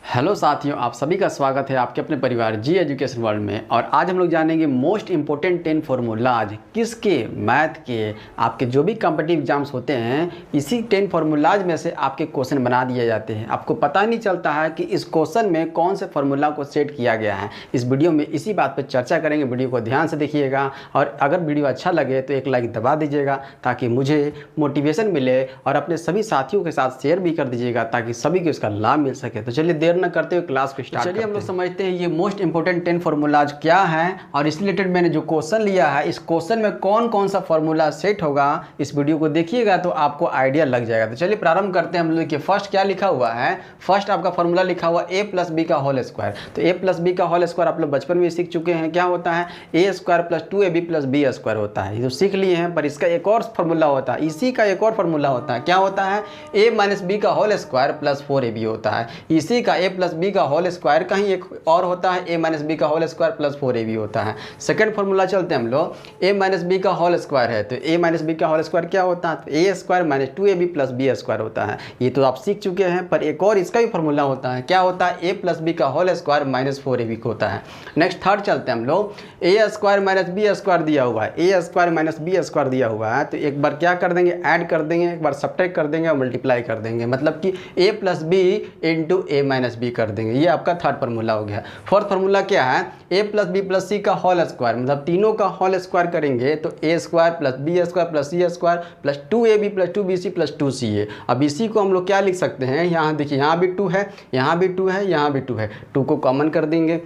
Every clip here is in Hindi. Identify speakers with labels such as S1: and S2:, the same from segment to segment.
S1: हेलो साथियों, आप सभी का स्वागत है आपके अपने परिवार जी एजुकेशन वर्ल्ड में। और आज हम लोग जानेंगे मोस्ट इंपॉर्टेंट 10 फार्मूलाज किसके, मैथ के, आपके जो भी कॉम्पिटिटिव एग्जाम्स होते हैं इसी 10 फार्मूलाज में से आपके क्वेश्चन बना दिए जाते हैं। आपको पता नहीं चलता है कि इस क्वेश्चन में कौन से फार्मूला को सेट किया गया है। इस वीडियो में इसी बात पर चर्चा करेंगे। वीडियो को ध्यान से देखिएगा और अगर वीडियो अच्छा लगे तो एक लाइक दबा दीजिएगा ताकि मुझे मोटिवेशन मिले, और अपने सभी साथियों के साथ शेयर भी कर दीजिएगा ताकि सभी को इसका लाभ मिल सके। तो चलिए देर न करते हुए क्लास को स्टार्ट चलिए हम लोग समझते हैं ये मोस्ट इंपोर्टेंट 10 फार्मूलाज क्या है और इस रिलेटेड मैंने जो क्वेश्चन लिया है इस क्वेश्चन में कौन कौन सा फार्मूला सेट होगा। इस वीडियो को देखिएगा तो आपको आइडिया लग जाएगा। तो चलिए प्रारंभ करते हैं। हम लोग फर्स्ट क्या लिखा हुआ है, फर्स्ट आपका फार्मूला लिखा हुआ a प्लस बी का होल स्क्वायर। तो a प्लस बी का होल स्क्वायर आप लोग बचपन में सीख चुके हैं। क्या होता है, a square plus 2ab plus B square होता है। ये तो सीख लिए हैं, पर इसका एक और फार्मूला होता है, इसी का एक और फार्मूला होता है। क्या होता है, a माइनस बी का होल स्क्वायर प्लस 4ab होता है। इसी का a प्लस बी का होल स्क्वायर कहीं एक और होता है, a माइनस बी का होल स्क्वायर प्लस 4ab होता है। सेकंड फार्मूला चलते हैं हम लोग, a माइनस बी का होल स्क्वायर है तो a माइनस बी का होल स्क्वायर क्या होता है, तो a square minus 2ab plus B square होता है। ये तो आप सीख चुके हैं, पर एक और इसका भी फार्मूला होता है। क्या होता है, a प्लस बी का होल स्क्वायर माइनस 4ab होता है। नेक्स्ट थर्ड चलते हैं हम लोग, a square minus B square दिया हुआ है, a square minus B square दिया हुआ है। तो एक बार क्या कर देंगे, ऐड कर देंगे, एक बार सब्ट्रैक्ट कर देंगे और मल्टीप्लाई कर देंगे, मतलब कि a plus B into a minus B कर देंगे। ये आपका थर्ड फार्मूला हो गया। फोर्थ फार्मूला क्या है, a plus B plus C का होल स्क्वायर, मतलब तीनों का होल स्क्वायर करेंगे तो a square plus B square plus C square plus 2ab plus 2bc plus 2ca। अब इसी को हम लोग क्या लिख सकते हैं, यहाँ देखिए यहाँ भी 2 है, यहाँ भी 2 है, यहाँ भी 2 है, 2 को कॉमन कर देंगे।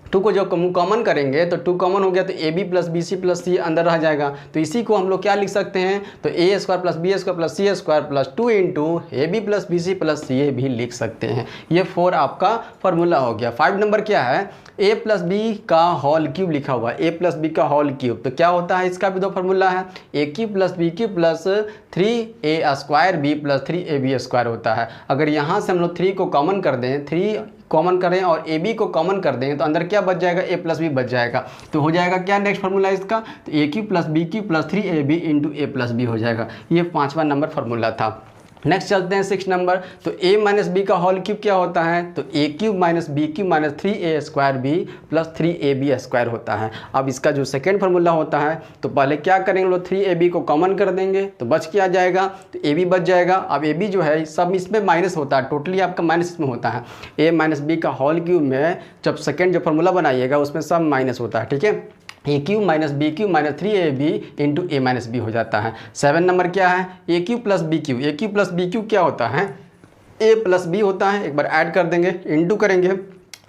S1: 2 को जो कॉमन करेंगे तो 2 कॉमन हो गया तो ab plus B C plus C अंदर रह जाएगा। तो इसी को हम लोग क्या लिख सकते हैं, तो a square plus B square plus C square plus 2 into ab plus B C plus C भी लिख सकते हैं। ये 4 आपका फार्मूला हो गया। 5 नंबर क्या है, a प्लस बी का होल क्यूब लिखा हुआ है, a प्लस बी का होल क्यूब। तो क्या होता है, इसका भी दो फार्मूला है, a cube plus B cube plus 3a square B plus 3ab square होता है। अगर यहाँ से हम लोग 3 को कॉमन कर दें, 3 कॉमन करें और ए बी को कॉमन कर दें तो अंदर क्या बच जाएगा, a प्लस बी बच जाएगा। तो हो जाएगा क्या नेक्स्ट फार्मूला इसका, तो a cube plus B cube plus 3ab into a plus B हो जाएगा। ये 5वां नंबर फार्मूला था। नेक्स्ट चलते हैं 6 नंबर, तो a माइनस बी का होल क्यूब क्या होता है, तो a cube minus B cube minus 3a square B plus 3ab square होता है। अब इसका जो सेकेंड फार्मूला होता है तो पहले क्या करेंगे लोग, 3ab को कॉमन कर देंगे तो बच क्या जाएगा, तो ab बच जाएगा। अब ab जो है सब इसमें माइनस होता है, टोटली आपका माइनस इसमें होता है। a माइनस बी का होल क्यूब में जब सेकेंड जो फार्मूला बनाइएगा उसमें सब माइनस होता है, ठीक है। a cube minus B cube minus 3ab into a minus B हो जाता है। 7 नंबर क्या है, a cube plus B cube, a cube plus B cube क्या होता है, a प्लस बी होता है। एक बार ऐड कर देंगे, इंटू करेंगे,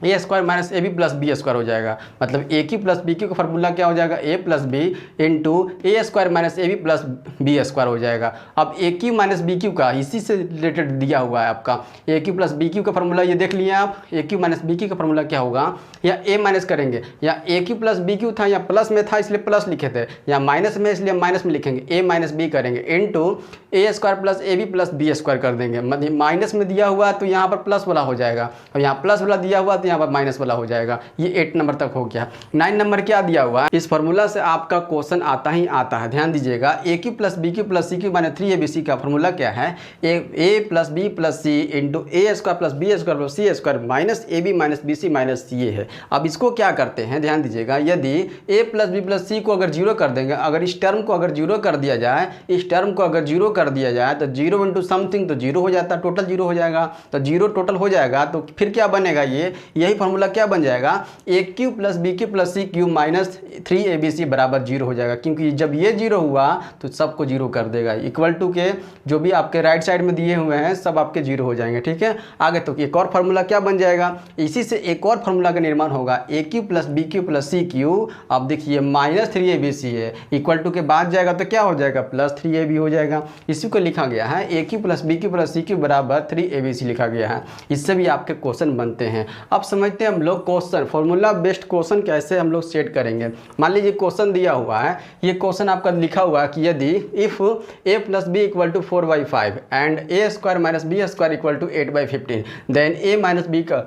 S1: a square minus A B plus B square हो जाएगा। मतलब a cube plus B cube का फार्मूला क्या हो जाएगा, a plus B into A square minus A B plus B square हो जाएगा। अब a cube minus B cube का इसी से रिलेटेड दिया हुआ है आपका, a cube plus B cube का फार्मूला ये देख लिया आप। a cube minus B cube का फार्मूला क्या होगा, या a माइनस करेंगे, या a cube plus B cube था या प्लस में था इसलिए प्लस लिखे थे, या माइनस में इसलिए माइनस में लिखेंगे, a माइनस बी करेंगे into A square plus A B plus B square कर देंगे। मतलब माइनस में दिया हुआ तो यहाँ पर प्लस वाला हो जाएगा, और यहाँ प्लस वाला दिया हुआ तो यहाँ पर माइनस वाला हो जाएगा। ये 8 नंबर तक हो गया। 9 नंबर क्या दिया हुआ है, इस फार्मूला से आपका क्वेश्चन आता ही आता है, ध्यान दीजिएगा। a cube plus B cube plus C cube minus 3abc का फार्मूला क्या है, a plus B plus C into A square plus B square plus C square minus A B minus B C minus C है। अब इसको क्या करते हैं, ध्यान दीजिएगा। यदि a प्लस बी प्लस सी को अगर जीरो कर देंगे, अगर इस टर्म को अगर जीरो कर दिया जाए, इस टर्म को अगर जीरो कर दिया जाए तो 0 इंटू समथिंग तो 0 हो जाता है, टोटल 0 हो जाएगा। तो 0 टोटल हो जाएगा तो फिर क्या बनेगा, ये यही फार्मूला क्या बन जाएगा, a cube plus B cube plus C cube minus 3abc बराबर 0 हो जाएगा। क्योंकि जब ये 0 हुआ तो सबको 0 कर देगा। इक्वल टू के जो भी आपके राइट साइड में दिए हुए हैं सब आपके 0 हो जाएंगे, ठीक है। आगे तो एक और फार्मूला क्या बन जाएगा, इसी से एक और फार्मूला का निर्माण होगा, a cube plus B cube plus C cube. अब देखिए माइनस 3abc है, इक्वल टू के बाद जाएगा तो क्या हो जाएगा, प्लस 3ab हो जाएगा। इसी को लिखा गया है a cube plus B cube plus C cube बराबर 3abc लिखा गया है। इससे भी आपके क्वेश्चन बनते हैं। अब समझते हैं हम लोग क्वेश्चन, फार्मूला बेस्ड क्वेश्चन कैसे हम लोग सेट करेंगे। मान लीजिए क्वेश्चन दिया हुआ है, ये क्वेश्चन आपका लिखा हुआ है कि यदि if a plus B equal to 4/5 and a square minus B square equal to 8/15 then a minus B का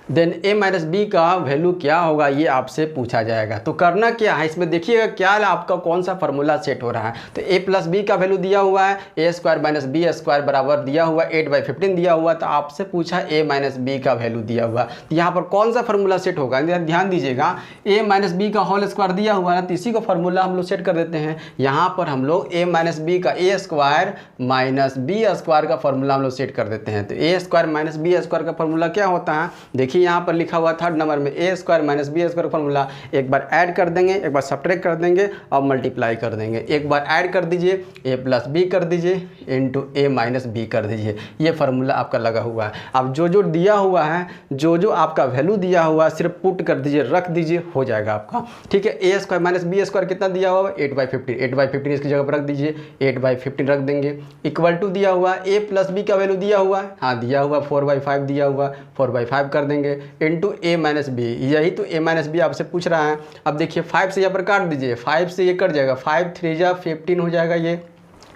S1: देन a माइनस बी का वैल्यू क्या होगा ये आपसे पूछा जाएगा। तो करना क्या है इसमें देखिएगा, क्या आपका कौन सा फॉर्मूला सेट हो रहा है। तो a प्लस बी का वैल्यू दिया हुआ है, A square minus B square बराबर दिया हुआ 8/15 दिया हुआ। तो आपसे पूछा a माइनस बी का वैल्यू दिया हुआ, तो यहाँ पर कौन सा फॉर्मूला सेट होगा, ध्यान दीजिएगा। a माइनस बी का होल स्क्वायर दिया हुआ है ना, तो इसी का फॉर्मूला हम लोग सेट कर देते हैं। यहाँ पर हम लोग a माइनस बी का a square minus B square का फॉर्मूला हम लोग सेट कर देते हैं। तो a square minus B square का फॉर्मूला क्या होता है, देखिए यहाँ पर लिखा हुआ थर्ड नंबर में a square minus B square formula. एक बार ऐड कर देंगे, एक बार सब्ट्रैक्ट कर देंगे और मल्टीप्लाई कर देंगे। एक बार ऐड कर दीजिए, a प्लस बी कर दीजिए इंटू a माइनस बी कर दीजिए। ये फार्मूला आपका लगा हुआ है। अब जो जो दिया हुआ है, जो जो आपका वैल्यू दिया हुआ है, सिर्फ पुट कर दीजिए, रख दीजिए, हो जाएगा आपका। ठीक है, a square minus B square कितना दिया हुआ है 8/15। 8/15 इसकी जगह पर रख दीजिए, 8/15 रख देंगे। इक्वल टू दिया हुआ a प्लस बी का वैल्यू दिया हुआ है, हाँ दिया हुआ 4/5 दिया हुआ, 4/5 कर देंगे इंटू a माइनस बी। यही तो a माइनस बी आपसे पूछ रहा है। अब देखिए 5 से यहाँ पर काट दीजिए, 5 से ये कट जाएगा, 5 3 जा 15 हो जाएगा ये।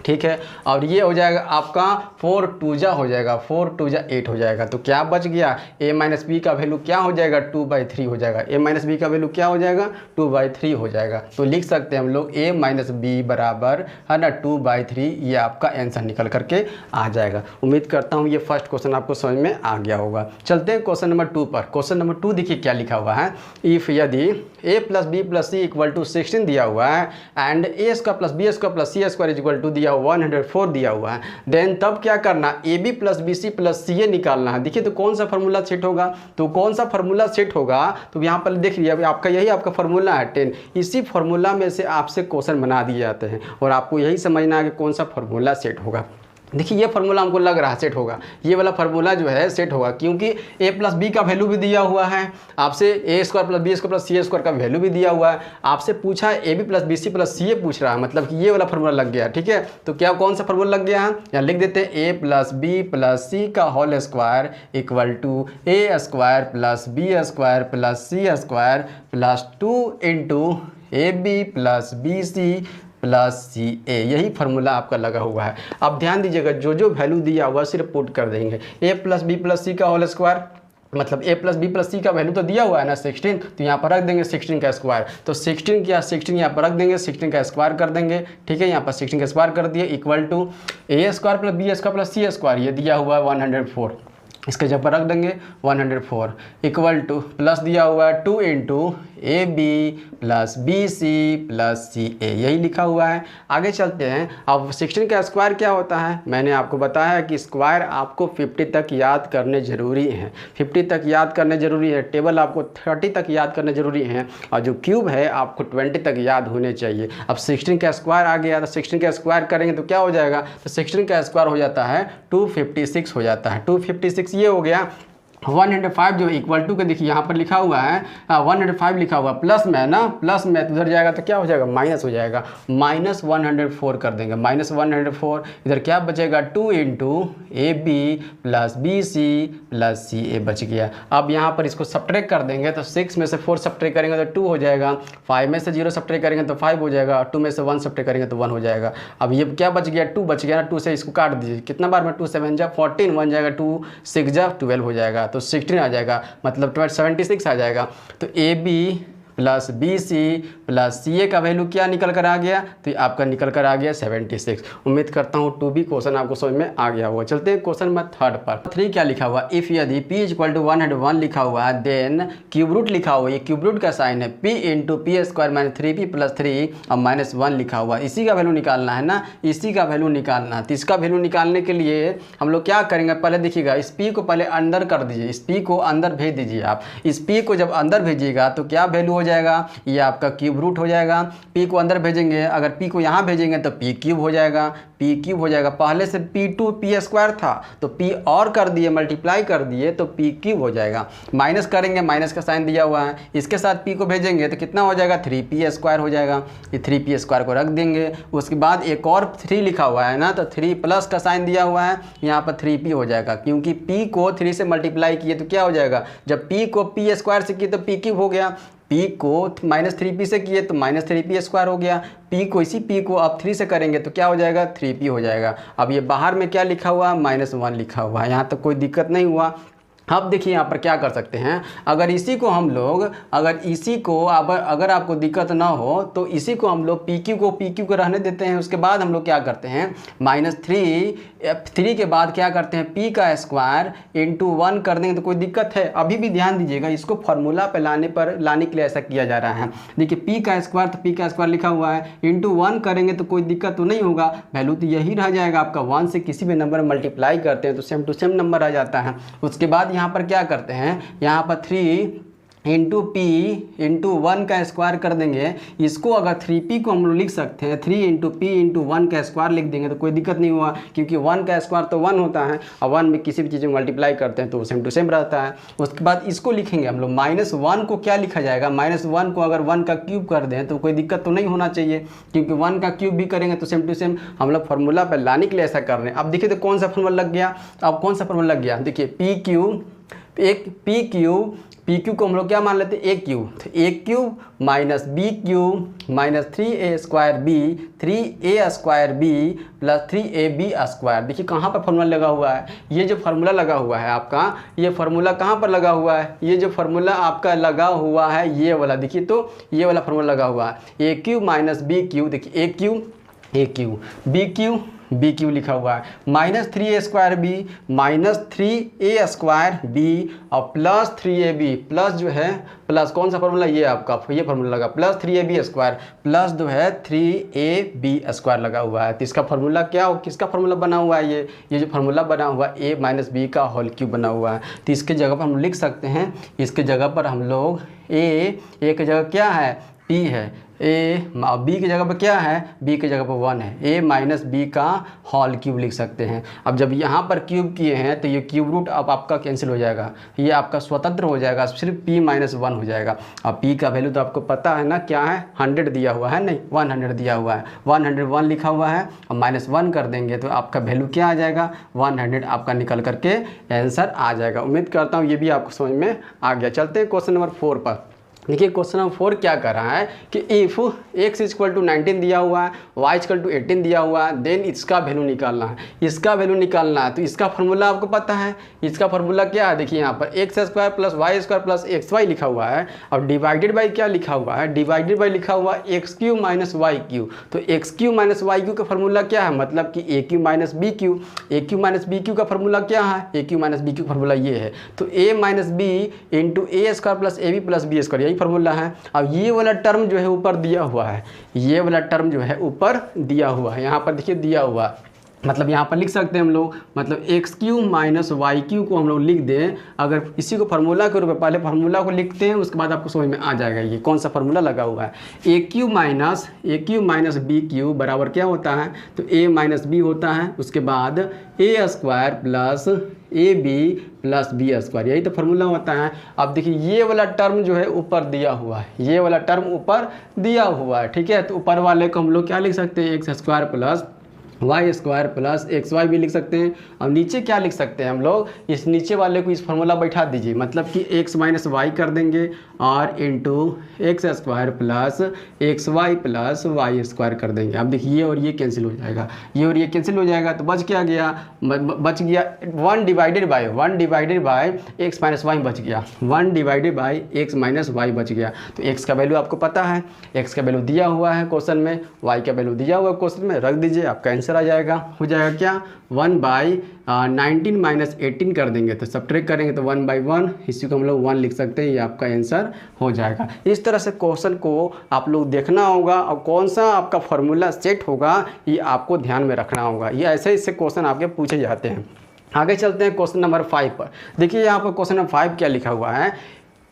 S1: ठीक है, और ये हो जाएगा आपका 4 2 जा हो जाएगा, 4 2 जा 8 हो जाएगा। तो क्या बच गया, a माइनस बी का वैल्यू क्या हो जाएगा 2/3 हो जाएगा। a माइनस बी का वैल्यू क्या हो जाएगा 2/3 हो जाएगा। तो लिख सकते हैं हम लोग a माइनस बी बराबर है ना 2/3। ये आपका आंसर निकल करके आ जाएगा। उम्मीद करता हूँ ये फर्स्ट क्वेश्चन आपको समझ में आ गया होगा। चलते हैं क्वेश्चन नंबर 2 पर। क्वेश्चन नंबर 2 देखिए क्या लिखा हुआ है। इफ यदि a plus B plus C equal to 16 दिया हुआ है and a square plus B square plus C square equal to दिया हुआ 104 दिया हुआ है, देन तब क्या करना, A B plus B C plus C A निकालना है। देखिए तो कौन सा फार्मूला सेट होगा, तो कौन सा फार्मूला सेट होगा, तो यहाँ पर देख लिया आपका यही आपका फार्मूला है 10। इसी फार्मूला में से आपसे क्वेश्चन बना दिए जाते हैं और आपको यही समझना है कि कौन सा फार्मूला सेट होगा। देखिए ये फार्मूला हमको लग रहा है सेट होगा, ये वाला फार्मूला जो है सेट होगा, क्योंकि a प्लस बी का वैल्यू भी दिया हुआ है आपसे, a square plus B square plus C square का वैल्यू भी दिया हुआ है। आपसे पूछा है A B plus B C plus C A पूछ रहा है, मतलब कि ये वाला फार्मूला लग गया। ठीक है, तो क्या कौन सा फार्मूला लग गया है, यहाँ लिख देते हैं a plus B plus C का whole square equal to a square plus B square plus C square plus 2 into A B plus B C plus C A. यही फार्मूला आपका लगा हुआ है। अब ध्यान दीजिएगा, जो जो वैल्यू दिया हुआ सिर्फ पुट कर देंगे। a plus B plus C का होल स्क्वायर मतलब a plus B plus C का वैल्यू तो दिया हुआ है ना 16, तो यहाँ पर रख देंगे 16 का स्क्वायर। तो 16 क्या 16 यहाँ पर रख देंगे, 16 का स्क्वायर कर देंगे। ठीक है, यहाँ पर 16 का स्क्वायर कर दिए equal to a square plus B square plus C square, ये दिया हुआ है 104, इसके जगह पर रख देंगे 104 इक्वल टू प्लस दिया हुआ है 2 into A B plus B C plus C A, यही लिखा हुआ है। आगे चलते हैं। अब 16 का स्क्वायर क्या होता है, मैंने आपको बताया कि स्क्वायर आपको 50 तक याद करने ज़रूरी है, 50 तक याद करने ज़रूरी है। टेबल आपको 30 तक याद करने ज़रूरी है और जो क्यूब है आपको 20 तक याद होने चाहिए। अब 16 का स्क्वायर आ गया, तो 16 का स्क्वायर करेंगे तो क्या हो जाएगा, तो 16 का स्क्वायर हो जाता है 256 हो जाता है। 256 ये हो गया। 105 जो इक्वल टू के देखिए यहाँ पर लिखा हुआ है 105 लिखा हुआ प्लस में है ना, प्लस में तो उधर जाएगा तो क्या हो जाएगा माइनस हो जाएगा, माइनस 104 कर देंगे, माइनस 104। इधर क्या बचेगा 2 into A B plus B C plus C A बच गया। अब यहाँ पर इसको सब्ट्रैक्ट कर देंगे तो 6 में से 4 सब्ट्रैक्ट करेंगे तो 2 हो जाएगा, 5 में से 0 सब्ट्रैक्ट करेंगे तो 5 हो जाएगा, 2 में से 1 सब्ट्रैक्ट करेंगे तो 1 हो जाएगा। अब ये क्या बच गया 2 बच गया ना, 2 से इसको काट दीजिए, कितना बार में 2 7 जा 14, 1 जाएगा 2 6 जा 12 हो जाएगा, तो 16 आ जाएगा, मतलब 76 आ जाएगा। तो A B plus B C plus C A का वैल्यू क्या निकल कर आ गया, तो ये आपका निकल कर आ गया 76। उम्मीद करता हूँ 2B क्वेश्चन आपको समझ में आ गया होगा। चलते हैं क्वेश्चन नंबर 3 पर। 3 क्या लिखा हुआ, इफ़ यदि p इक्वल टू 101 लिखा हुआ है, देन क्यूब रूट लिखा हुआ है, ये क्यूब रूट का साइन है, p into P square minus 3p plus 3 और माइनस 1 लिखा हुआ है। इसी का वैल्यू निकालना है ना, इसी का वैल्यू निकालना है। तो इसका वैल्यू निकालने के लिए हम लोग क्या करेंगे, पहले देखिएगा इस p को पहले अंदर कर दीजिए, इस p को अंदर भेज दीजिए आप। इस p को जब अंदर भेजिएगा तो क्या वैल्यू हो जाएगा, ये आपका क्यूब रूट हो जाएगा। p को अंदर भेजेंगे, अगर p को यहाँ भेजेंगे तो p क्यूब हो जाएगा, p क्यूब हो जाएगा। पहले से p2 p स्क्वायर था तो p और कर दिए, मल्टीप्लाई कर दिए तो p क्यूब हो जाएगा। माइनस करेंगे, माइनस का साइन दिया हुआ है, इसके साथ p को भेजेंगे तो कितना हो जाएगा 3p स्क्वायर हो जाएगा। ये 3p स्क्वायर को रख देंगे, उसके बाद एक और 3 लिखा हुआ है ना, तो 3 प्लस का साइन दिया हुआ है, यहाँ पर 3p हो जाएगा, क्योंकि p को 3 से मल्टीप्लाई किए तो क्या हो जाएगा, जब p को p स्क्वायर से किए तो p क्यूब हो गया, p को माइनस 3p से किए तो माइनस 3p स्क्वायर हो गया, p को इसी p को आप 3 से करेंगे तो क्या हो जाएगा 3p हो जाएगा। अब ये बाहर में क्या लिखा हुआ है -1 लिखा हुआ है, यहाँ तक कोई दिक्कत नहीं हुआ। अब देखिए यहाँ पर क्या कर सकते हैं, अगर इसी को हम लोग अगर आपको दिक्कत ना हो तो इसी को हम लोग पी क्यू को रहने देते हैं। उसके बाद हम लोग क्या करते हैं, -3 के बाद क्या करते हैं, p का स्क्वायर इंटू 1 कर देंगे तो कोई दिक्कत है। अभी भी ध्यान दीजिएगा, इसको फार्मूला पे लाने के लिए ऐसा किया जा रहा है। देखिए p का स्क्वायर, तो p का स्क्वायर लिखा हुआ है, इंटू 1 करेंगे तो कोई दिक्कत तो नहीं होगा, वैल्यू तो यही रह जाएगा आपका। 1 से किसी भी नंबर मल्टीप्लाई करते हैं तो सेम टू सेम नंबर आ जाता है। उसके बाद यहाँ पर क्या करते हैं, यहाँ पर 3 इंटू पी इंटू 1 का स्क्वायर कर देंगे। इसको अगर 3p को हम लोग लिख सकते हैं, 3 इंटू पी इंटू 1 का स्क्वायर लिख देंगे तो कोई दिक्कत नहीं हुआ, क्योंकि 1 का स्क्वायर तो 1 होता है और 1 में किसी भी चीज़ में मल्टीप्लाई करते हैं तो सेम टू सेम रहता है। उसके बाद इसको लिखेंगे हम लोग, -1 को क्या लिखा जाएगा, -1 को अगर 1 का क्यूब कर दें तो कोई दिक्कत तो नहीं होना चाहिए, क्योंकि 1 का क्यूब भी करेंगे तो सेम टू सेम हम लोग फार्मूला पर लाने के लिए ऐसा कर रहे हैं। अब देखिए तो कौन सा फार्मूला लग गया, अब कौन सा फार्मूला लग गया, देखिए पी क्यू को हम लोग क्या मान लेते हैं, ए क्यूब, तो A cube minus B cube minus 3a square B 3a square B plus 3ab square. देखिए कहाँ पर फार्मूला लगा हुआ है, ये जो फार्मूला लगा हुआ है आपका, ये फार्मूला कहाँ पर लगा हुआ है, ये जो फार्मूला आपका लगा हुआ है ये वाला, देखिए तो ये वाला फार्मूला लगा हुआ है, A cube minus B cube, देखिए ए क्यूब बी क्यू लिखा हुआ है, -3a square B minus 3a square B और प्लस 3ab, प्लस जो है प्लस कौन सा फार्मूला, ये आपका ये फार्मूला लगा, प्लस 3ab स्क्वायर प्लस जो है 3ab स्क्वायर लगा हुआ है। तो इसका फार्मूला क्या हो, किसका फार्मूला बना हुआ है, ये जो फार्मूला बना हुआ है a माइनस बी का होल क्यूब बना हुआ है। तो इसके जगह पर हम लिख सकते हैं, इसके जगह पर हम लोग a की जगह क्या है, p है, बी की जगह पर क्या है, बी की जगह पर 1 है, ए माइनस बी का होल क्यूब लिख सकते हैं। अब जब यहाँ पर क्यूब किए हैं तो ये क्यूब रूट अब आपका कैंसिल हो जाएगा, ये आपका स्वतंत्र हो जाएगा, सिर्फ p माइनस 1 हो जाएगा। अब p का वैल्यू तो आपको पता है ना क्या है, 100 दिया हुआ है, नहीं 100 दिया हुआ है, 101 लिखा हुआ है और -1 कर देंगे तो आपका वैल्यू क्या आ जाएगा, 100 आपका निकल करके आंसर आ जाएगा। उम्मीद करता हूँ ये भी आपको समझ में आ गया। चलते हैं क्वेश्चन नंबर 4 पर। देखिए क्वेश्चन नंबर 4 क्या कर रहा है कि इफ़ x इक्वल टू 19 दिया हुआ है, y इक्वल टू 18 दिया हुआ है, देन इसका वैल्यू निकालना है, इसका वैल्यू निकालना है। तो इसका फार्मूला आपको पता है, इसका फार्मूला क्या है, देखिए यहाँ पर x square plus Y square plus X Y लिखा हुआ है और डिवाइडेड बाई क्या लिखा हुआ है, डिवाइडेड बाई लिखा हुआ है X cube minus Y cube. तो X cube minus Y cube का फार्मूला क्या है, मतलब कि A cube minus B cube, A cube minus B cube का फार्मूला क्या है, A cube minus B cube formula ये है। तो A minus B into A square plus A B plus B square, यही फार्मूला है। अब ये वाला टर्म जो है ऊपर दिया हुआ है, ये वाला टर्म जो है ऊपर दिया हुआ है, यहाँ पर देखिए दिया हुआ है, मतलब यहाँ पर लिख सकते हैं हम लोग, मतलब X cube minus Y cube को हम लोग लिख दें। अगर इसी को फार्मूला के रूप में पहले फार्मूला को लिखते हैं, उसके बाद आपको समझ में आ जाएगा ये कौन सा फार्मूला लगा हुआ है। A cube minus B Q बराबर क्या होता है, तो ए माइनस बी होता है, उसके बाद A square plus A B plus B square, यही तो फार्मूला होता है। अब देखिए ये वाला टर्म जो है ऊपर दिया हुआ है, ये वाला टर्म ऊपर दिया हुआ है, ठीक है। तो ऊपर वाले को हम लोग क्या लिख सकते हैं, X square plus Y square plus X Y भी लिख सकते हैं। और नीचे क्या लिख सकते हैं हम लोग, इस नीचे वाले को इस फार्मूला बैठा दीजिए, मतलब कि एक्स माइनस वाई कर देंगे और into X square plus X Y plus Y square कर देंगे। अब देखिए ये और ये कैंसिल हो जाएगा, ये और ये कैंसिल हो जाएगा, तो बच क्या गया, बच गया 1 divided by X minus Y बच गया, 1 divided by X minus Y बच गया। तो एक्स का वैल्यू आपको पता है, एक्स का वैल्यू दिया हुआ है क्वेश्चन में, वाई का वैल्यू दिया हुआ है क्वेश्चन में, रख दीजिए, आपका आंसर आ जाएगा। हो जाएगा क्या, 1/19 माइनस 18 कर देंगे तो सब्ट्रैक्ट करेंगे तो 1/1, इसी को हम लोग 1 लिख सकते हैं, ये आपका आंसर हो जाएगा। इस तरह से क्वेश्चन को आप लोग देखना होगा और कौन सा आपका फार्मूला सेट होगा ये आपको ध्यान में रखना होगा। ये ऐसे इससे क्वेश्चन आपके पूछे जाते हैं। आगे चलते हैं क्वेश्चन नंबर 5 पर। देखिए यहाँ पर क्वेश्चन नंबर 5 क्या लिखा हुआ है,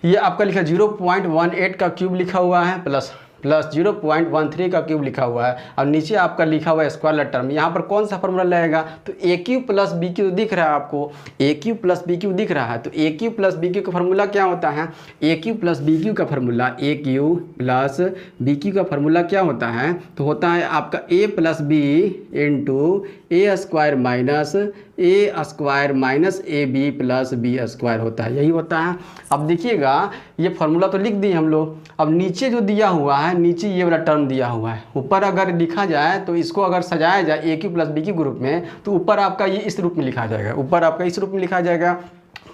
S1: ये आपका लिखा 0.18 का क्यूब लिखा हुआ है प्लस 0.13 का क्यूब लिखा हुआ है और नीचे आपका लिखा हुआ है स्क्वायर टर्म। यहाँ पर कौन सा फार्मूला लगेगा, तो A Q plus B cube दिख रहा है आपको, A Q plus B cube दिख रहा है। तो A Q plus B cube का फार्मूला क्या होता है, A Q plus B cube का formula, A Q plus B cube का फार्मूला क्या होता है, तो होता है आपका A plus B into A square minus A square minus A B plus B square होता है, यही होता है। अब देखिएगा ये फार्मूला तो लिख दिए हम लोग, अब नीचे जो दिया हुआ है, नीचे ये वाला टर्म दिया हुआ है, ऊपर अगर लिखा जाए तो इसको अगर सजाया जाए A Q plus B cube group में तो ऊपर आपका ये इस रूप में लिखा जाएगा, ऊपर आपका इस रूप में लिखा जाएगा।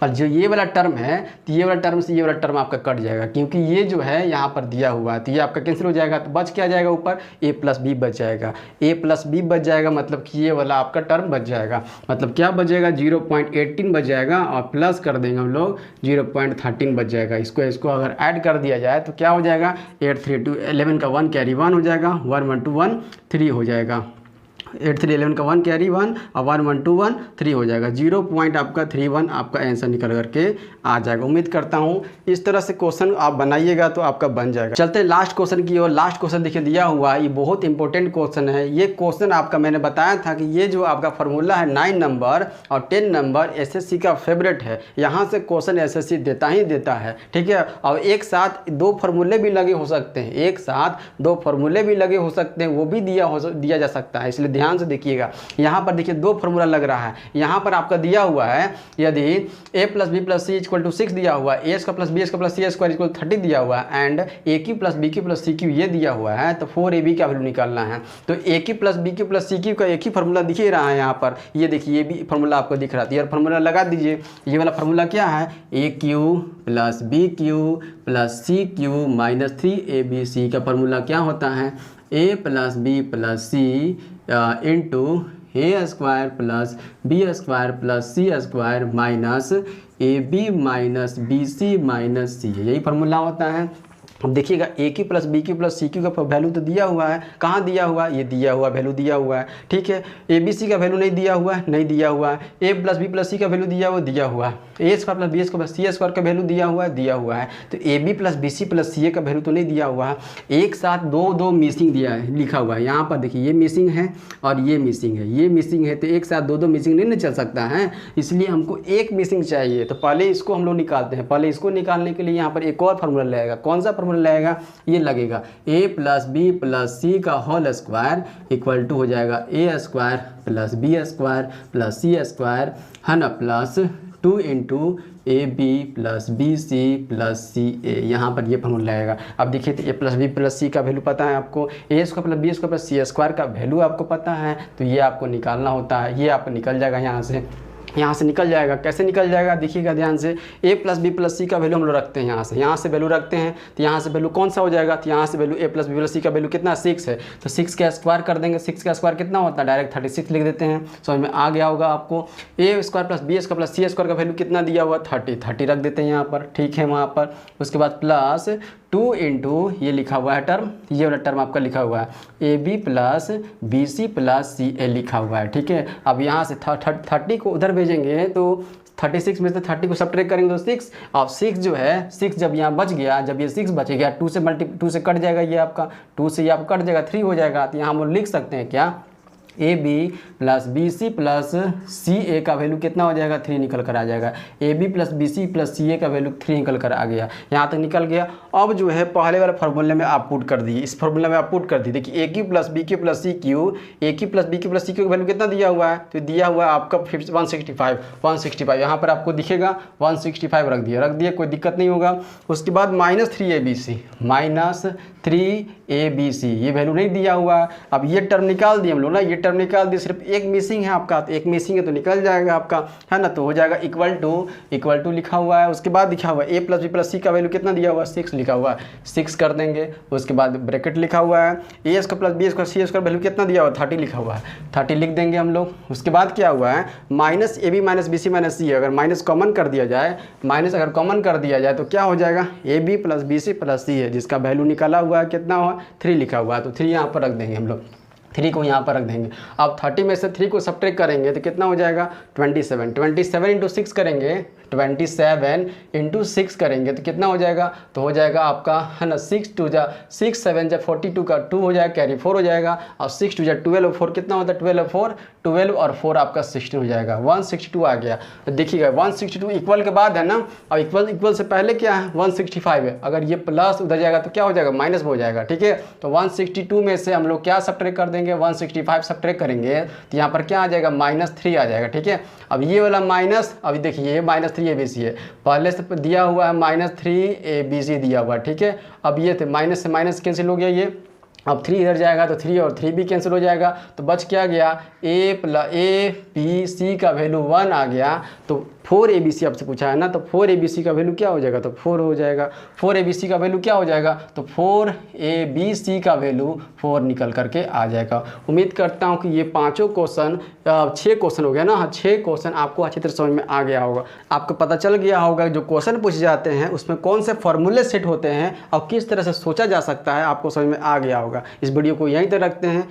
S1: और जो ये वाला टर्म है तो ये वाला टर्म से ये वाला टर्म आपका कट जाएगा, क्योंकि ये जो है यहाँ पर दिया हुआ है तो ये आपका कैंसिल हो जाएगा। तो बच क्या जाएगा, ऊपर a प्लस बी बच जाएगा, a प्लस बी बच जाएगा, मतलब कि ये वाला आपका टर्म बच जाएगा। मतलब क्या बच जाएगा, 0.18 बच जाएगा और प्लस कर देंगे हम लोग 0.13 बच जाएगा। इसको अगर ऐड कर दिया जाए तो क्या हो जाएगा, 8 3 2 11 का 1 कैरी 1 हो जाएगा, 1 1 2 1 3 हो जाएगा। 8 3 11 का 1 कैरी 1 और 1 1 2 1 3 हो जाएगा। 0.31 आपका आंसर निकल करके आ जाएगा। उम्मीद करता हूँ इस तरह से क्वेश्चन आप बनाइएगा तो आपका बन जाएगा। चलते हैं लास्ट क्वेश्चन की ओर। लास्ट क्वेश्चन देखिए दिया हुआ है, ये बहुत इंपॉर्टेंट क्वेश्चन है। ये क्वेश्चन आपका मैंने बताया था कि ये जो आपका फार्मूला है 9 नंबर और 10 नंबर एसएससी का फेवरेट है। यहाँ से क्वेश्चन एसएससी देता ही देता है, ठीक है। और एक साथ 2 फार्मूले भी लगे हो सकते हैं, एक साथ 2 फार्मूले भी लगे हो सकते हैं, वो भी दिया जा सकता है। इसलिए ध्यान से देखिएगा। यहाँ पर देखिए 2 फार्मूला लग रहा है। यहाँ पर आपका दिया हुआ है, यदि a plus B plus C equal to 6 दिया हुआ है, a square plus B square plus C square equal 30 दिया हुआ है, and a cube plus B Q plus C cube ये दिया हुआ है, तो 4ab का वैल्यू निकालना है। तो a cube plus B Q plus C Q का एक ही फार्मूला दिख ही रहा है यहाँ पर। ये देखिए ये भी फार्मूला आपको दिख रहा है, यार फार्मूला लगा दीजिए। ये वाला फार्मूला क्या है, a cube plus B Q plus C cube minus 3abc का फार्मूला क्या होता है, a plus B plus C into A square plus B square plus C square minus A B minus B C minus C, यही फार्मूला होता है। अब देखिएगा A Q plus B Q plus C Q का वैल्यू तो दिया हुआ है, कहाँ दिया हुआ है, ये दिया हुआ वैल्यू दिया हुआ है, ठीक है। ए बी सी का वैल्यू नहीं दिया हुआ है, नहीं दिया हुआ है। A plus B plus C का वैल्यू दिया हुआ है। A square plus B square plus C square का वैल्यू दिया हुआ है। तो A B plus B C plus C A का वैल्यू तो नहीं दिया हुआ है। एक साथ दो मिसिंग दिया है, लिखा हुआ है यहाँ पर। देखिए ये मिसिंग है और ये मिसिंग है, ये मिसिंग है, तो एक साथ दो मिसिंग नहीं चल सकता है, इसलिए हमको एक मिसिंग चाहिए। तो पहले इसको हम लोग निकालते हैं। पहले इसको निकालने के लिए यहाँ पर एक और फार्मूला लगेगा। कौन सा फार्मूला लगेगा, ये लगेगा a plus B plus C का होल स्क्वायर इक्वल टू हो जाएगा a square plus B square plus C square है ना, plus 2 into A B plus B C plus C A. यहाँ पर ये फार्मूला लगेगा। अब देखिए तो a plus B plus C का वैल्यू पता है आपको, a square plus B square plus C square का वैल्यू आपको पता है, तो ये आपको निकालना होता है। ये आपको निकल जाएगा यहाँ से निकल जाएगा। कैसे निकल जाएगा देखिएगा ध्यान से। a plus B plus C का वैल्यू हम लोग रखते हैं, यहाँ से वैल्यू रखते हैं, तो यहाँ से वैल्यू कौन सा हो जाएगा, तो यहाँ से value a plus B plus C का वैल्यू कितना 6 है, तो 6 का स्क्वायर कर देंगे। 6 का स्क्वायर कितना होता है, डायरेक्ट 36 लिख देते हैं। समझ में आ गया होगा आपको। a square plus B square plus C square का वैल्यू कितना दिया हुआ, 30 रख देते हैं यहाँ पर, ठीक है। वहाँ पर उसके बाद प्लस 2 इंटू ये लिखा हुआ है टर्म, ये वाला टर्म आपका लिखा हुआ है A B plus B C plus C A लिखा हुआ है, ठीक है। अब यहाँ से 30 को उधर भेजेंगे तो 36 में से 30 को सब्ट्रैक्ट करेंगे तो 6, और 6 जो है 6 जब यहाँ बच गया, जब ये 6 बचेगा 2 से कट जाएगा, ये आपका 2 से ये आपका कट जाएगा, 3 हो जाएगा। तो यहाँ हम लिख सकते हैं क्या, A B plus B C plus C A का वैल्यू कितना हो जाएगा, 3 निकल कर आ जाएगा। A B plus B C plus C A का वैल्यू 3 निकल कर आ गया, यहाँ तक निकल गया। अब जो है पहले वाले फार्मूले में आप पुट कर दी, इस फार्मूले में आप पुट कर दी। देखिए A Q plus B Q plus C Q, A Q plus B Q plus C Q का वैल्यू कितना दिया हुआ है, तो दिया हुआ है आपका 165। यहाँ पर आपको दिखेगा 165 रख दिया, कोई दिक्कत नहीं होगा। उसके बाद -3abc, ये वैल्यू नहीं दिया हुआ है। अब ये टर्म निकाल दिए हम लोग ना, ये टर्म निकाल दिए, सिर्फ एक मिसिंग है आपका, तो एक मिसिंग है तो निकल जाएगा आपका, है ना। तो हो जाएगा इक्वल टू लिखा हुआ है। उसके बाद लिखा हुआ है a plus B plus C का वैल्यू कितना दिया हुआ है, 6 लिखा हुआ है, 6 कर देंगे। उसके बाद ब्रैकेट लिखा हुआ है a square plus B square C square value कितना दिया हुआ है, 30 लिखा हुआ है, 30 लिख देंगे हम लोग। उसके बाद क्या हुआ है, minus A B minus B C minus C, अगर माइनस कॉमन कर दिया जाए, तो क्या हो जाएगा, A B plus B C plus C है, जिसका वैल्यू निकाला हुआ है कितना हुआ, 3 लिखा हुआ है, तो 3 यहाँ पर रख देंगे हम लोग, 3 को यहाँ पर रख देंगे। अब 30 में से 3 को सब्ट्रैक्ट करेंगे तो कितना हो जाएगा, 27 इंटू 6 करेंगे, 27 इंटू 6 करेंगे तो कितना हो जाएगा, तो हो जाएगा आपका, है ना, 6 7 जा 42 का 2 हो जाएगा, कैरी 4 हो जाएगा, और 6 2 जा 12 और 4 कितना होता है, 12 और 4 आपका 16 हो जाएगा, 162 आ गया। तो देखिएगा 162 इक्वल के बाद है ना, और इक्वल से पहले क्या है, 165 है। अगर ये प्लस उधर जाएगा तो क्या हो जाएगा, माइनस हो जाएगा, ठीक है। तो 162 में से हम लोग क्या सब्ट्रैक्ट कर देंगे, 165 सब्ट्रैक्ट करेंगे तो यहाँ पर क्या आ जाएगा, -3 आ जाएगा, ठीक है। अब ये वाला माइनस, अभी देखिए ये -3 ABC है, पहले से दिया हुआ है -3 ABC दिया हुआ है, ठीक है। अब ये थे माइनस से माइनस कैंसिल हो गया, ये अब 3 इधर जाएगा तो 3 और 3 भी कैंसिल हो जाएगा, तो बच क्या गया, ए बी सी का वैल्यू 1 आ गया। तो 4 ABC आपसे पूछा है ना, तो 4 ABC का वैल्यू क्या हो जाएगा, तो 4 हो जाएगा। 4 ABC का वैल्यू क्या हो जाएगा, तो 4 ABC का वैल्यू 4 निकल करके आ जाएगा। उम्मीद करता हूँ कि ये पाँचों क्वेश्चन 6 क्वेश्चन हो गया ना, हाँ 6 क्वेश्चन आपको अच्छी तरह समझ में आ गया होगा। आपको पता चल गया होगा जो क्वेश्चन पूछे जाते हैं उसमें कौन से फॉर्मूले सेट होते हैं और किस तरह से सोचा जा सकता है, आपको समझ में आ गया होगा। इस वीडियो को यहीं तक रखते हैं।